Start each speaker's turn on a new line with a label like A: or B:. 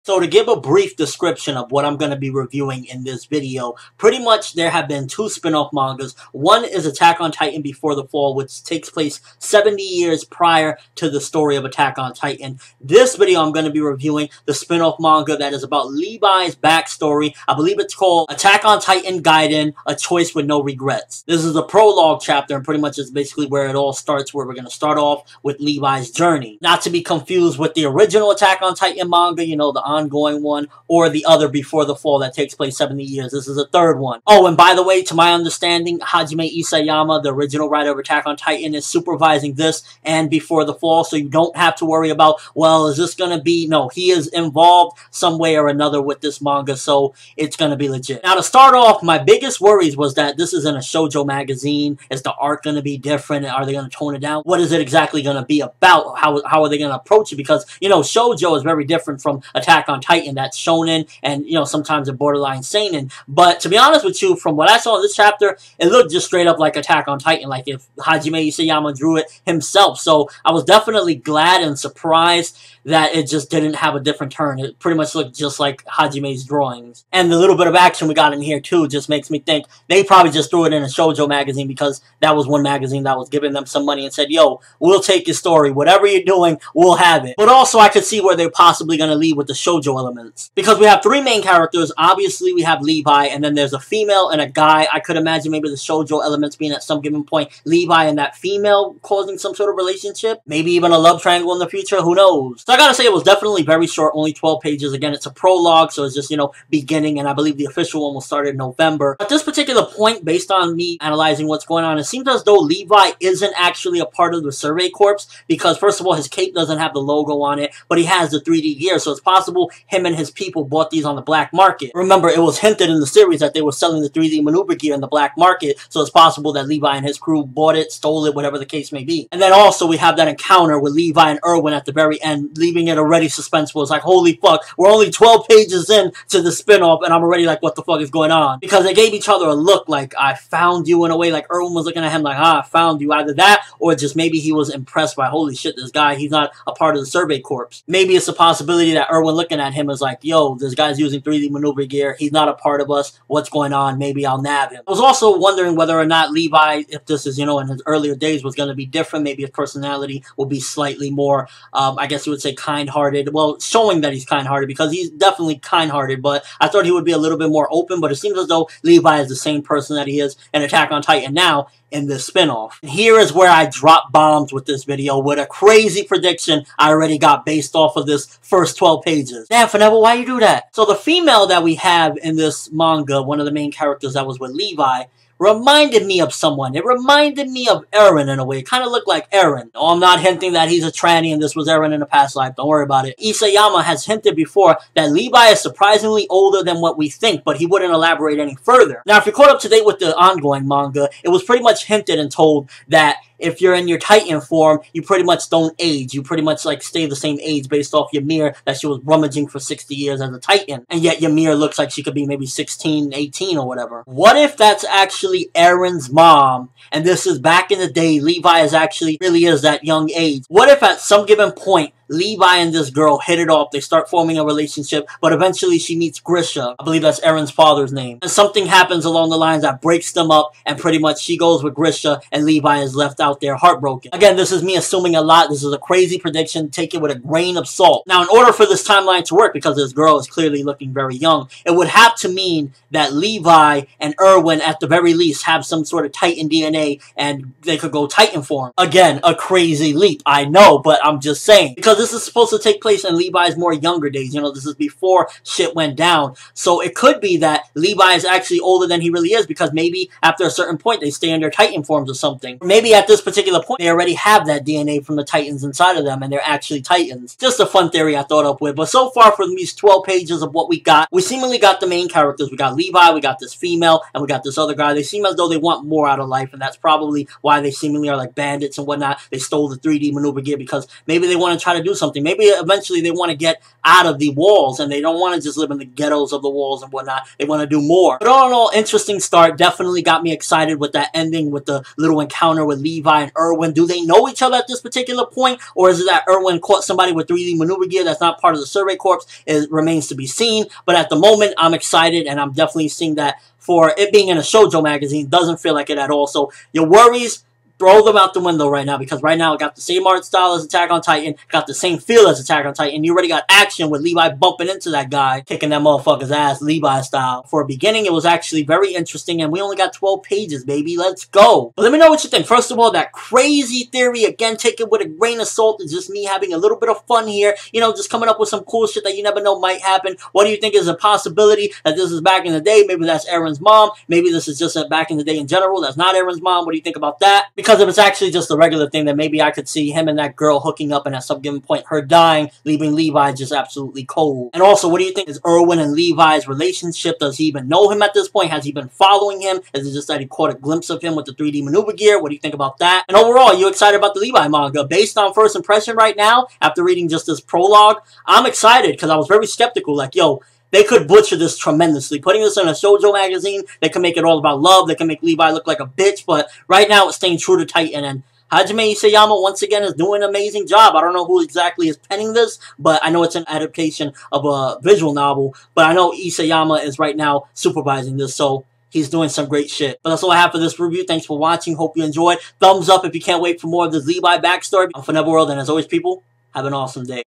A: So to give a brief description of what I'm going to be reviewing in this video, pretty much there have been two spin-off mangas. One is Attack on Titan Before the Fall, which takes place 70 years prior to the story of Attack on Titan. This video I'm going to be reviewing the spin-off manga that is about Levi's backstory. I believe it's called Attack on Titan Gaiden, A Choice with No Regrets. This is a prologue chapter and pretty much is basically where it all starts, where we're going to start off with Levi's journey. Not to be confused with the original Attack on Titan manga, you know, the ongoing one, or the other Before the Fall that takes place 70 years. This is a third one. Oh, and by the way, to my understanding, Hajime Isayama, the original writer of Attack on Titan, is supervising this and Before the Fall, so you don't have to worry about, well, is this going to be... No, he is involved some way or another with this manga, so it's going to be legit. Now, to start off, my biggest worries was that this is in a shoujo magazine. Is the art going to be different? Are they going to tone it down? What is it exactly going to be about? How are they going to approach it? Because, you know, shoujo is very different from Attack on Titan. That's shonen, and, you know, sometimes a borderline seinen. But to be honest with you, from what I saw in this chapter, it looked just straight up like Attack on Titan, like if Hajime Isayama drew it himself. So I was definitely glad and surprised that it just didn't have a different turn. It pretty much looked just like Hajime's drawings. And the little bit of action we got in here too just makes me think they probably just threw it in a shoujo magazine because that was one magazine that was giving them some money and said, yo, we'll take your story. Whatever you're doing, we'll have it. But also I could see where they're possibly going to lead with the shoujo elements. Because we have three main characters. Obviously we have Levi, and then there's a female and a guy. I could imagine maybe the shoujo elements being at some given point Levi and that female causing some sort of relationship. Maybe even a love triangle in the future. Who knows? So I gotta say it was definitely very short, only 12 pages. Again, it's a prologue, so it's just, you know, beginning, and I believe the official one will start in November. At this particular point, based on me analyzing what's going on, it seems as though Levi isn't actually a part of the Survey Corps, because first of all, his cape doesn't have the logo on it, but he has the 3D gear, so it's possible him and his people bought these on the black market. Remember, it was hinted in the series that they were selling the 3D maneuver gear in the black market, so it's possible that Levi and his crew bought it, stole it, whatever the case may be. And then also, we have that encounter with Levi and Erwin at the very end, leaving it already suspenseful. It's like, holy fuck, we're only 12 pages in to the spin-off, and I'm already like, what the fuck is going on? Because they gave each other a look like, I found you, in a way, like Erwin was looking at him like, I found you. Either that, or just maybe he was impressed by, holy shit, this guy, he's not a part of the Survey Corps. Maybe it's a possibility that Erwin looking at him is like, yo, this guy's using 3D maneuver gear, he's not a part of us, what's going on? Maybe I'll nab him. I was also wondering whether or not Levi, if this is, you know, in his earlier days, was going to be different. Maybe his personality will be slightly more, I guess you would say kind-hearted. Well, showing that he's kind-hearted, because he's definitely kind-hearted, but I thought he would be a little bit more open, but it seems as though Levi is the same person that he is in Attack on Titan now in this spin-off. Here is where I drop bombs with this video, with a crazy prediction I already got based off of this first 12 pages. Damn, Fornever, why you do that? So the female that we have in this manga, one of the main characters that was with Levi, reminded me of someone. It reminded me of Erwin in a way. It kind of looked like Erwin. No, I'm not hinting that he's a tranny and this was Erwin in a past life. Don't worry about it. Isayama has hinted before that Levi is surprisingly older than what we think, but he wouldn't elaborate any further. Now, if you're caught up to date with the ongoing manga, it was pretty much hinted and told that if you're in your Titan form, you pretty much don't age. You pretty much, like, stay the same age based off Ymir, that she was rummaging for 60 years as a Titan. And yet Ymir looks like she could be maybe 16, 18 or whatever. What if that's actually Erin's mom, and this is back in the day, Levi is actually, really is that young age? What if at some given point, Levi and this girl hit it off, they start forming a relationship, but eventually she meets Grisha, I believe that's Erin's father's name, and something happens along the lines that breaks them up, and pretty much she goes with Grisha, and Levi is left out there heartbroken. Again, this is me assuming a lot. This is a crazy prediction. Take it with a grain of salt. Now, in order for this timeline to work, because this girl is clearly looking very young, it would have to mean that Levi and Erwin, at the very least, have some sort of Titan DNA, and they could go Titan form. Again, a crazy leap, I know, but I'm just saying. Because this is supposed to take place in Levi's more younger days. You know, this is before shit went down. So it could be that Levi is actually older than he really is, because maybe after a certain point they stay in their Titan forms or something. Or maybe at this particular point they already have that DNA from the Titans inside of them and they're actually Titans. Just a fun theory I thought up with. But so far from these 12 pages of what we got, we seemingly got the main characters. We got Levi, we got this female, and we got this other guy. They seem as though they want more out of life, and that's probably why they seemingly are like bandits and whatnot. They stole the 3D maneuver gear because maybe they want to try to do do something. Maybe eventually they want to get out of the walls and they don't want to just live in the ghettos of the walls and whatnot. They want to do more. But all in all, interesting start. Definitely got me excited with that ending, with the little encounter with Levi and Erwin. Do they know each other at this particular point? Or is it that Erwin caught somebody with 3D maneuver gear that's not part of the Survey Corps? It remains to be seen. But at the moment, I'm excited, and I'm definitely seeing that for it being in a shoujo magazine, doesn't feel like it at all. So your worries, throw them out the window right now, because right now it got the same art style as Attack on Titan, got the same feel as Attack on Titan. You already got action with Levi bumping into that guy, kicking that motherfucker's ass, Levi style. For a beginning, it was actually very interesting, and we only got 12 pages, baby. Let's go. But let me know what you think. First of all, that crazy theory, again, take it with a grain of salt. It's just me having a little bit of fun here, you know, just coming up with some cool shit that you never know might happen. What do you think is a possibility that this is back in the day? Maybe that's Aaron's mom. Maybe this is just a back in the day in general. That's not Aaron's mom. What do you think about that? Because if it's actually just a regular thing, then maybe I could see him and that girl hooking up, and at some given point her dying, leaving Levi just absolutely cold. And also, what do you think is Erwin and Levi's relationship? Does he even know him at this point? Has he been following him? Is it just that he caught a glimpse of him with the 3D maneuver gear? What do you think about that? And overall, are you excited about the Levi manga? Based on first impression right now, after reading just this prologue, I'm excited, because I was very skeptical, like, yo, they could butcher this tremendously. Putting this in a shoujo magazine, they can make it all about love. They can make Levi look like a bitch. But right now, it's staying true to Titan. And Hajime Isayama, once again, is doing an amazing job. I don't know who exactly is penning this, but I know it's an adaptation of a visual novel. But I know Isayama is right now supervising this, so he's doing some great shit. But that's all I have for this review. Thanks for watching. Hope you enjoyed. Thumbs up if you can't wait for more of this Levi backstory. I'm ForneverWorld, and as always, people, have an awesome day.